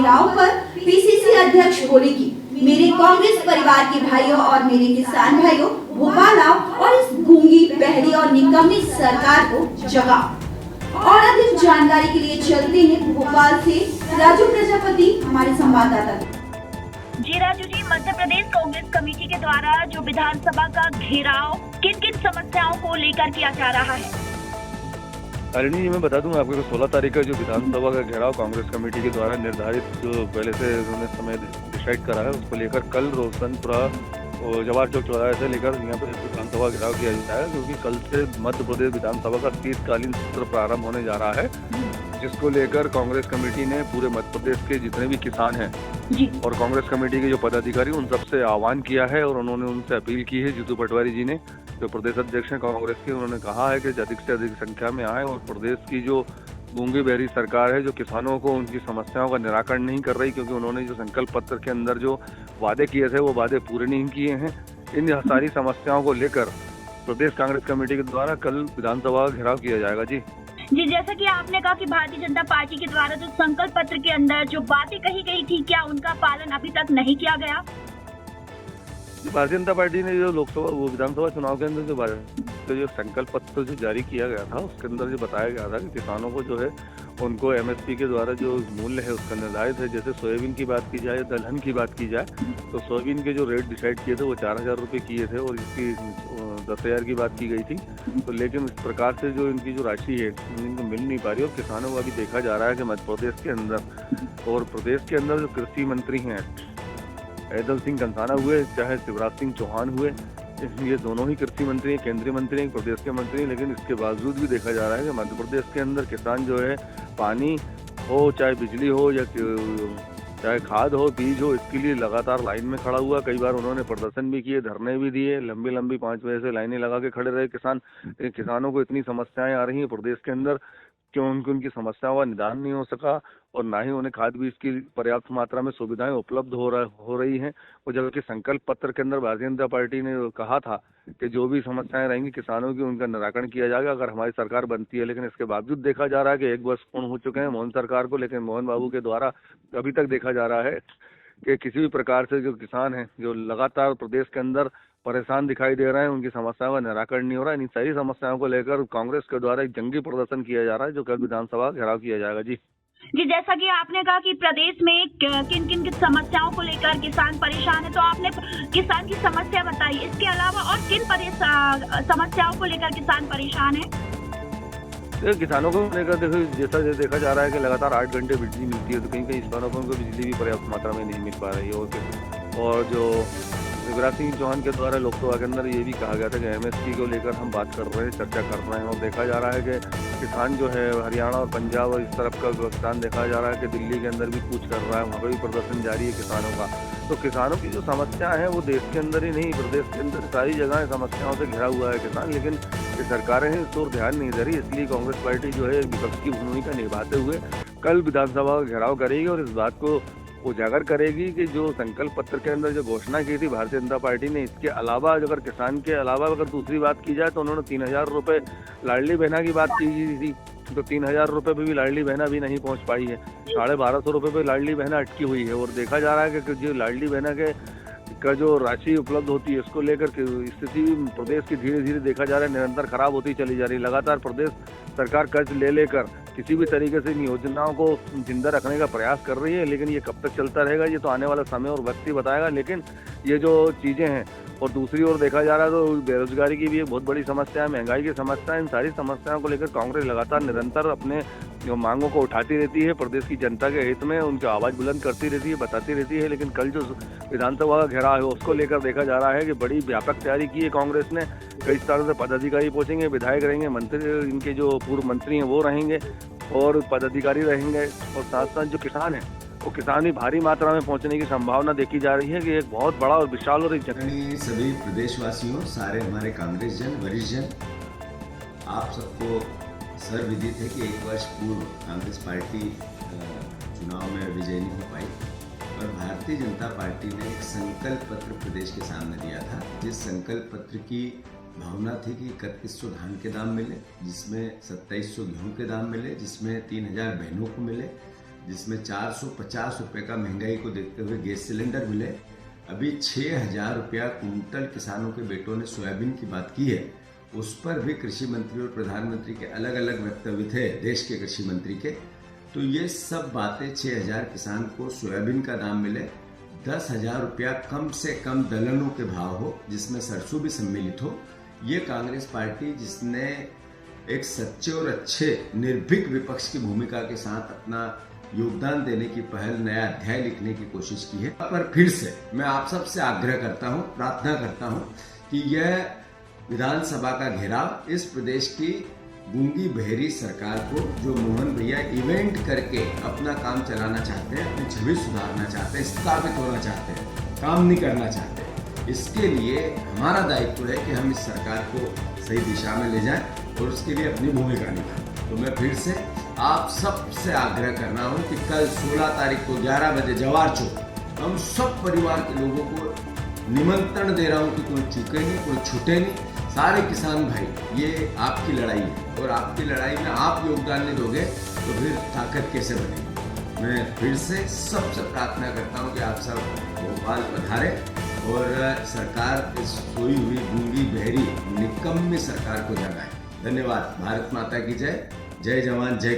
घेराव पर पीसीसी अध्यक्ष बोले कि मेरे कांग्रेस परिवार के भाइयों और मेरे किसान भाइयों, भोपाल आओ और इस गूंगी, बहरी और निकम्मी सरकार को जगाओ। और अधिक जानकारी के लिए चलते हैं भोपाल से राजू प्रजापति, हमारे संवाददाता। जी राजू जी, मध्य प्रदेश कांग्रेस कमेटी के द्वारा जो विधानसभा का घेराव किन किन समस्याओं को लेकर किया जा रहा है? अरणी जी, मैं बता दूं आपको कि 16 तारीख का जो विधानसभा का घेराव कांग्रेस कमेटी के द्वारा निर्धारित जो पहले से उन्होंने समय डिसाइड करा है, उसको लेकर कल रोशनपुरा जवाहर चौक चौराहे से लेकर यहाँ पर विधानसभा घेराव किया जाता है, क्योंकि कल से मध्य प्रदेश विधानसभा का शीतकालीन सत्र प्रारंभ होने जा रहा है, जिसको लेकर कांग्रेस कमेटी ने पूरे मध्य प्रदेश के जितने भी किसान हैं और कांग्रेस कमेटी के जो पदाधिकारी उन सबसे आह्वान किया है और उन्होंने उनसे अपील की है। जीतू पटवारी जी ने, जो प्रदेश अध्यक्ष हैं कांग्रेस के, उन्होंने कहा है कि अधिक से अधिक संख्या में आए और प्रदेश की जो गूंगी बहरी सरकार है, जो किसानों को उनकी समस्याओं का निराकरण नहीं कर रही, क्योंकि उन्होंने जो संकल्प पत्र के अंदर जो वादे किए थे वो वादे पूरे नहीं किए हैं। इन सारी समस्याओं को लेकर प्रदेश कांग्रेस कमेटी के द्वारा कल विधानसभा घेराव किया जाएगा। जी, जैसा कि आपने कहा कि भारतीय जनता पार्टी के द्वारा जो संकल्प पत्र के अंदर जो बातें कही गई थी, क्या उनका पालन अभी तक नहीं किया गया? भारतीय जनता पार्टी ने जो लोकसभा विधानसभा चुनाव के अंदर जो संकल्प पत्र जो जारी किया गया था, उसके अंदर जो बताया गया था कि किसानों को जो है उनको एमएसपी के द्वारा जो मूल्य है उसका निर्धारित है। जैसे सोयाबीन की बात की जाए, दलहन की बात की जाए, तो सोयाबीन के जो रेट डिसाइड किए थे वो 4000 रुपये किए थे और इसकी 10,000 की बात की गई थी। तो लेकिन इस प्रकार से जो इनकी जो राशि है इनको मिल नहीं पा रही और किसानों को अभी देखा जा रहा है कि मध्य प्रदेश के अंदर और प्रदेश के अंदर जो कृषि मंत्री हैं, ऐदल सिंह कंसाना हुए चाहे शिवराज सिंह चौहान हुए, ये दोनों ही कृषि मंत्री हैं, केंद्रीय मंत्री हैं, प्रदेश के मंत्री हैं, लेकिन इसके बावजूद भी देखा जा रहा है कि मध्य प्रदेश के अंदर किसान जो है पानी हो, चाहे बिजली हो या चाहे खाद हो, बीज हो, इसके लिए लगातार लाइन में खड़ा हुआ। कई बार उन्होंने प्रदर्शन भी किए, धरने भी दिए, लंबी लंबी 5 बजे से लाइनें लगा के खड़े रहे किसानों को इतनी समस्याएं आ रही हैं प्रदेश के अंदर क्यों उनकी समस्याओं का निदान नहीं हो सका और ना ही उन्हें खाद बीज की पर्याप्त मात्रा में सुविधाएं उपलब्ध हो रही हैं। और जबकि संकल्प पत्र के अंदर भारतीय जनता पार्टी ने कहा था कि जो भी समस्याएं रहेंगी किसानों की उनका निराकरण किया जाएगा अगर हमारी सरकार बनती है, लेकिन इसके बावजूद देखा जा रहा है कि 1 वर्ष पूर्ण हो चुके हैं मोहन सरकार को, लेकिन मोहन बाबू के द्वारा अभी तक देखा जा रहा है कि किसी भी प्रकार से जो किसान हैं जो लगातार प्रदेश के अंदर परेशान दिखाई दे रहे हैं, उनकी समस्याओं का निराकरण नहीं हो रहा है। इन सारी समस्याओं को लेकर कांग्रेस के द्वारा एक जंगी प्रदर्शन किया जा रहा है, जो कल विधानसभा घेराव किया जाएगा। जी, जैसा कि आपने कहा कि प्रदेश में किन किन समस्याओं को लेकर किसान परेशान है, तो आपने किसान की समस्या बताई, इसके अलावा और किन समस्याओं को लेकर किसान परेशान है? किसानों को लेकर देखो, जैसा देखा जा रहा है कि लगातार 8 घंटे बिजली मिलती है, तो कहीं कहीं किसानों को बिजली भी पर्याप्त मात्रा में नहीं मिल पा रही है। और जो शिवराज सिंह चौहान के द्वारा लोकसभा के अंदर ये भी कहा गया था कि एमएसपी को लेकर हम बात कर रहे हैं, चर्चा कर रहे हैं, और देखा जा रहा है कि किसान जो है हरियाणा और पंजाब और इस तरफ का किसान देखा जा रहा है कि दिल्ली के अंदर भी कूच कर रहा है, वहाँ पर भी प्रदर्शन जारी है किसानों का। तो किसानों की जो समस्या है वो देश के अंदर ही नहीं, प्रदेश के अंदर सारी जगह समस्याओं से घिरा हुआ है किसान, लेकिन ये सरकारें हैं इस ओर ध्यान नहीं दे रही। इसलिए कांग्रेस पार्टी जो है विपक्ष की भूमिका निभाते हुए कल विधानसभा का घेराव करेगी और इस बात को उजागर करेगी कि जो संकल्प पत्र के अंदर जो घोषणा की थी भारतीय जनता पार्टी ने, इसके अलावा अगर किसान के अलावा अगर दूसरी बात की जाए तो उन्होंने 3000 रुपये लाडली बहना की बात की थी, तो 3000 रुपये पे भी लाडली बहना भी नहीं पहुंच पाई है। 1250 रुपये पे लाडली बहना अटकी हुई है और देखा जा रहा है कि जो लाडली बहना का जो राशि उपलब्ध होती है इसको लेकर स्थिति प्रदेश की धीरे धीरे देखा जा रहा है निरंतर खराब होती चली जा रही है। लगातार प्रदेश सरकार कर्ज ले लेकर किसी भी तरीके से इन योजनाओं को जिंदा रखने का प्रयास कर रही है, लेकिन ये कब तक चलता रहेगा ये तो आने वाला समय और वक्त ही बताएगा। लेकिन ये जो चीज़ें हैं, और दूसरी ओर देखा जा रहा है तो बेरोजगारी की भी एक बहुत बड़ी समस्या है, महंगाई की समस्या है। इन सारी समस्याओं को लेकर कांग्रेस लगातार निरंतर अपने जो मांगों को उठाती रहती है, प्रदेश की जनता के हित में उनकी आवाज़ बुलंद करती रहती है, बताती रहती है। लेकिन कल जो विधानसभा का घेराव है उसको लेकर देखा जा रहा है कि बड़ी व्यापक तैयारी की है कांग्रेस ने। कई स्थानों से पदाधिकारी पहुंचेंगे, विधायक रहेंगे, मंत्री, इनके जो पूर्व मंत्री हैं वो रहेंगे और पदाधिकारी रहेंगे, और साथ साथ जो किसान हैं वो किसान भी भारी मात्रा में पहुंचने की संभावना देखी जा रही है कि एक बहुत बड़ा और विशाल और सभी प्रदेशवासियों, सारे हमारे कांग्रेस जन, वरिष्ठ जन, आप सबको सर्वविदित है कि 1 वर्ष पूर्व कांग्रेस पार्टी चुनाव में विजयी नहीं हो पाई और भारतीय जनता पार्टी ने एक संकल्प पत्र प्रदेश के सामने दिया था, जिस संकल्प पत्र की भावना थी कि 3100 धान के दाम मिले, जिसमें 2700 गेहूं के दाम मिले, जिसमें 3000 बहनों को मिले, जिसमें 450 रुपये का महंगाई को देखते हुए गैस सिलेंडर मिले। अभी 6,000 रुपया कुंटल किसानों के बेटों ने सोयाबीन की बात की है, उस पर भी कृषि मंत्री और प्रधानमंत्री के अलग अलग वक्तव्य थे, देश के कृषि मंत्री के। तो ये सब बातें, 6,000 किसान को सोयाबीन का दाम मिले, 10,000 रुपया कम से कम दलहनों के भाव हो, जिसमें सरसों भी सम्मिलित हो। ये कांग्रेस पार्टी जिसने एक सच्चे और अच्छे निर्भीक विपक्ष की भूमिका के साथ अपना योगदान देने की पहल, नया अध्याय लिखने की कोशिश की है। पर फिर से मैं आप सबसे आग्रह करता हूं, प्रार्थना करता हूं कि यह विधानसभा का घेराव इस प्रदेश की गूंगी बहरी सरकार को, जो मोहन भैया इवेंट करके अपना काम चलाना चाहते हैं, अपनी छवि सुधारना चाहते हैं, स्थापित होना चाहते हैं, काम नहीं करना चाहते, इसके लिए हमारा दायित्व है कि हम इस सरकार को सही दिशा में ले जाएं और उसके लिए अपनी भूमिका निभाएं। तो मैं फिर से आप सबसे आग्रह कर रहा हूं कि कल 16 तारीख को 11 बजे जवाहर चौक हम सब परिवार के लोगों को निमंत्रण दे रहा हूं कि कोई चूके नहीं, कोई छूटे नहीं। सारे किसान भाई, ये आपकी लड़ाई है और आपकी लड़ाई में आप योगदान नहीं दोगे तो फिर ताकत कैसे बनेगी। मैं फिर से सबसे प्रार्थना करता हूं कि आप सब भोपाल पधारें और सरकार इस सोई हुई गूंगी बहरी निकम्मी सरकार को जगाए। धन्यवाद। भारत माता की जय। जय जवान जय